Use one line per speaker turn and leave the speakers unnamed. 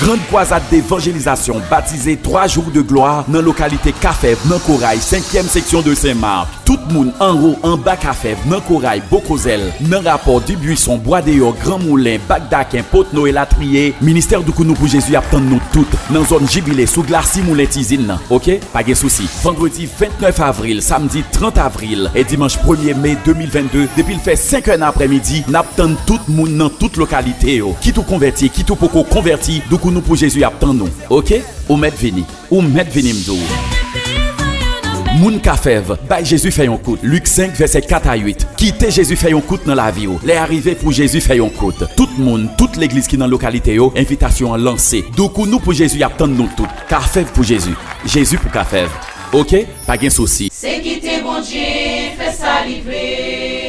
Grande croisade d'évangélisation baptisée 3 jours de gloire dans la localité Kafev, dans Corail, 5e section de Saint-Marc. Tout le monde en haut, en bas Kafev, dans Corail, Bocozel, dans rapport du Buisson, Bois d'Eyor, Grand Moulin, Bagdaquin, Potno et Latrier. Ministère du Kounou pour Jésus attend nous toutes dans zone Jubilé, sous glace Moulin Tizine. Ok? Pas de souci. Vendredi 29 avril, samedi 30 avril et dimanche 1er mai 2022, depuis le fait 5 h après-midi, n'attend tout le monde dans toute localité. Qui tout converti, qui tout poko converti, du Kounou pour Jésus attend nous. Ok? Ou met vini. Ou met vini m'dou. Moun Kafev, bay Jésus fait un coup. Luc 5 verset 4 à 8. Quittez Jésus fait un coup dans la vie. Les arrivés pour Jésus fait un coup. Tout le monde, toute l'église qui dans la localité, invitation lancée. Donc nous pour Jésus attend nous tout. Kafev pour Jésus. Jésus pour Kafev. Ok? Pas de souci.
C'est quitter bon Dieu, fait ça livrer.